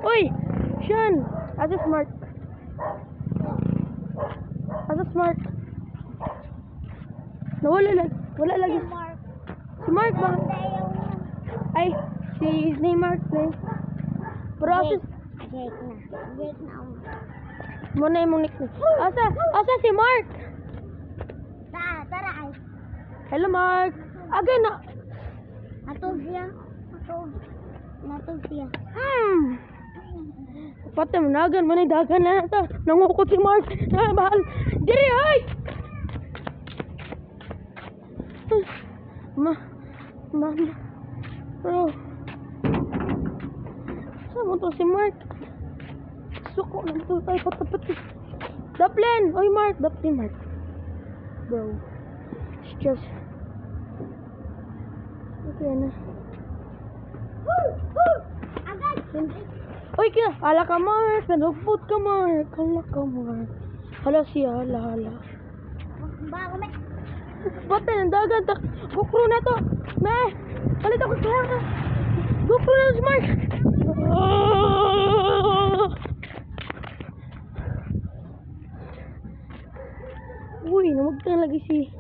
Uy! Sean! Asa smart? Asa smart? Nawala lang. Wala lagi. Si Mark ba? Ay, si Mark na yun. Pero asa... Jake na. Muna yung nickname. Asa si Mark? Tara ay. Hello Mark. Again na. Natog siya. Pati managan man ay dagan na ito. Nangukot si Mark. Bahal. Diri ay! Bro. Saan mo to si Mark? Suko lang to tayo patapati. Daplin! Oy Mark! Daplin Mark. Bro. It's just... Okay na. Oy kaya! Hala ka Mark! Nalugbot ka Mark! Hala ka Mark! Hala siya! Hala. Bago may... Pati ng dagan! GoPro na to! Meh! Palit ako sa hanga! GoPro na si Mark! Uy! Namagtang lagi si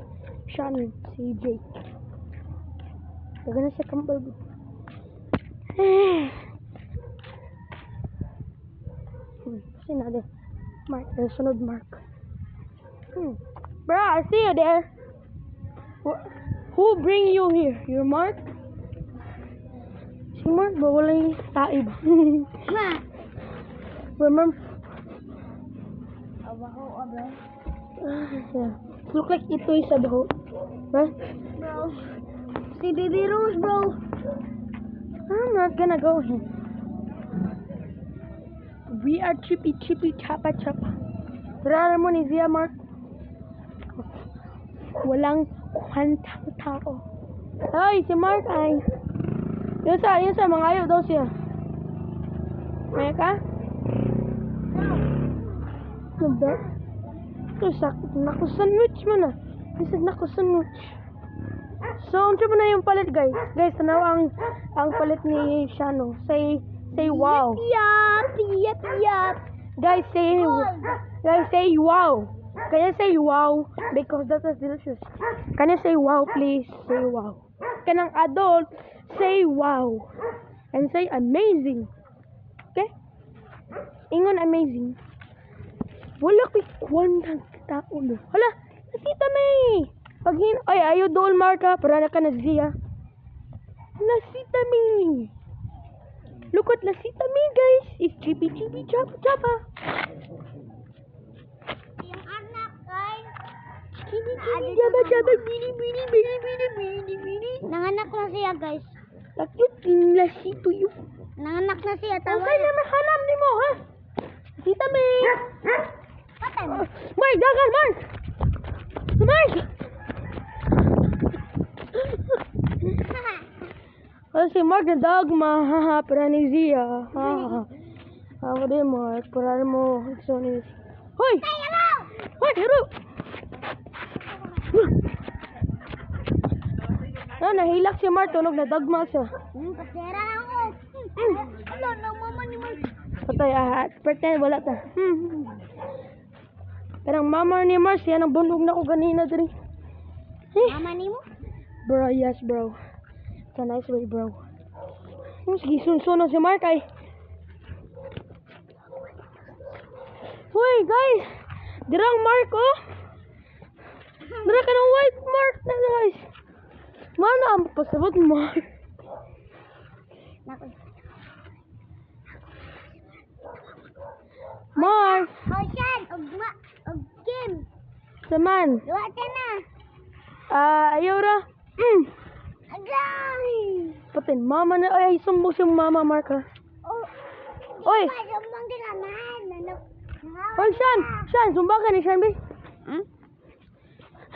Sean, si Jake. Taga na siya kambal. Kasi na de. Mark, sunod Mark. Bro, I see you there. Who bring you here? Your Mark? Si Mark ba? Wala yung taib. Remember? Abaho, bro. Yeah. Look like ito yung sabaho. Right? Bro. Si Baby Rose, bro. I'm not gonna go here. We are chippy chapa chapa. Tara mo ni Zia Mark. Walang kwantang tao. Ay, si Mark ay. Yun sa mga ayaw daw siya. May ka? Naba? Ito sakit. Naku-sandwich mo na. This is naku-sandwich. So, unsa mo na yung palit, guys? Guys, tanaw ang palit ni Shano. Say wow. Yap. Guys, say wow. Can you say wow? Because that is delicious. Can you say wow, please? Say wow. Kanang adult, say wow. And say amazing. Okay? Ingon amazing. Wala ko'y kwantang tao no. Hala, nasita may. Ay, ayaw doon Marka. Para na ka na Zia. Nasita may. Look at nasita may, guys. It's chippy chapa chapa. Yung anak, guys. Chippy chapa chapa. Bini. Nanganak na siya, guys. Lakit, nasito yun. Nanganak na siya. Ang kaya naman hanap ni mo, ha? Nasita may. Patay mo. Mark, dagan, Mark. Mark. Si Mark na dogma, haha, para ni Zia, haha. Ako din, Mark, para mo, so ni... Hoy! Hoy, hero! Nahilak si Mark, tunog na dogma siya. Patera ako. Ano, mama ni Mark. Patay, pretend, wala ta. Pero ang mama ni Mark, siya nang bunog na ko ganina diri. Mama ni mo? Bro, yes, bro. It's a nice way, bro. Sige, sunsuno si Mark ay. Hoy, guys! Dirang Mark, oh! Dira ka ng white Mark na, guys! Mana ang pasabot, Mark? Mark! Oh, Shan! Og Kim! Saman? Luwa ka na! Ayaw ra? Agay! Patin, mama na. Ay, sumbong si mama, Mark, ha? Oh! Oy! Sumbong din naman! Hoy, Sean! Sumbang ka ni Sean, be?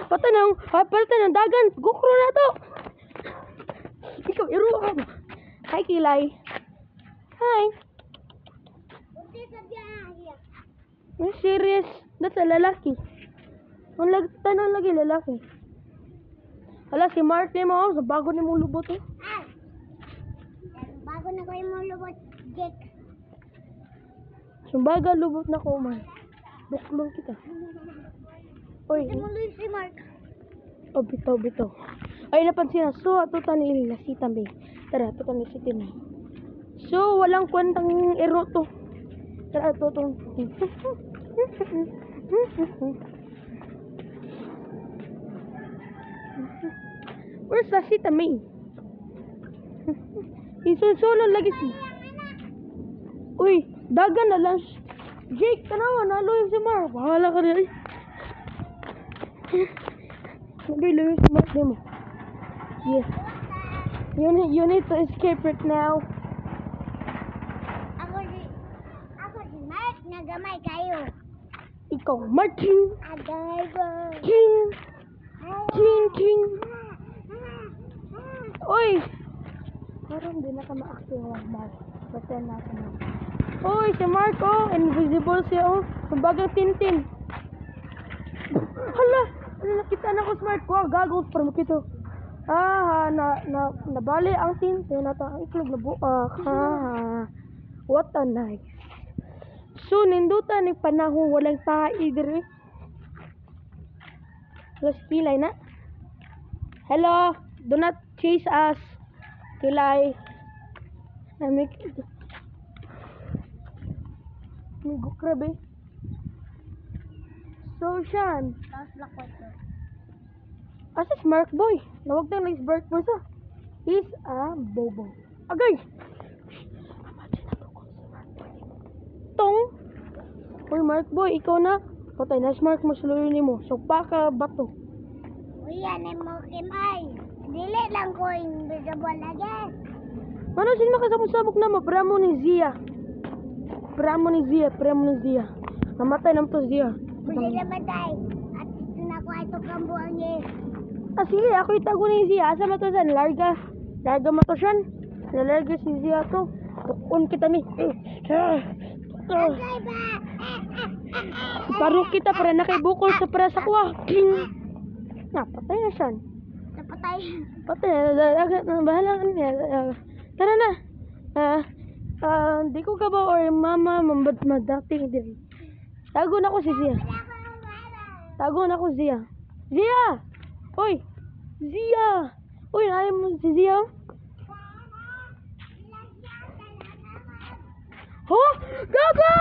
Palitan ng dagan. GoPro na to. Ikaw, iro ka ba? Hi, Kilay. Hi. You're serious? That's a lalaki. Tanong lagi lalaki. Hala, si Mark ni mo. Sa bago ni mong lubot, eh. Bago na ko yung mga lubot, Jake. Sumbaga, lubot na ko man. Buklong kita. Oy, Tumuloy si Mark. oh, bitaw, bitaw. Ay, napansin na. So, ato tanil na si Tambi. Tara, ato tanil si Tinay. So, walang kwentang ero to. Tara, ato tong. Where's the si Tambi? Isunsulon lagi si. Uy, dagan na lang. Jake, tanawa, naloy si Mar. Bahala ka rin. Nabilo yung smart mo. Yes. You need to escape right now. Ako si Mark, nagamay kayo. Ikaw, Martin. Agay ba? King. King, king. Uy! Parang di na ka ma-acting lang, Mark. Pretend na ka na. Uy, si Mark, oh. Invisible siya, oh. Kumbagang Tintin. Hala! Ano, nakita na ko, Smart ko. Gagawin para makita. Nabali ang Tintin at ang iklog na buak. What a nice. So, nindutan ng panahon walang tae dire. Plus, kilay na. Hello! Do not chase us. Kilay. Migo krabe. So, Sean. Tapos lakot ko. Asa si Mark Boy? Nawag na nice Mark Boy sa. He's a bobo. Agay! Tong! Uy, Mark Boy, ikaw na. Patay na si Mark, masuluyo ni mo. So, baka bato. Uy, yan ay mo kimay. Dili lang ko invisible lagi. Mano sin makasabog-sabog na mo? Pramo ni Zia. Pramo ni Zia. Namatay naman to Zia. Buli na matay. At ito na ko ito kambuang eh. Ah, sige, ako itago ni Zia. Asa mo to san? Larga mo to siyan. Nalarga si Zia to. Tukon kita ni. Agay ba? Parok kita para nakaibukol sa para sa kuwa. Patay na siyan. Napatay. Patay na. Bahala ka niya. Tara na. Di ko ka ba or mama madating din. Tago na ko si Zia. Zia! Oy! Zia! Uy, ayaw mo si Zia? Huh? Gago!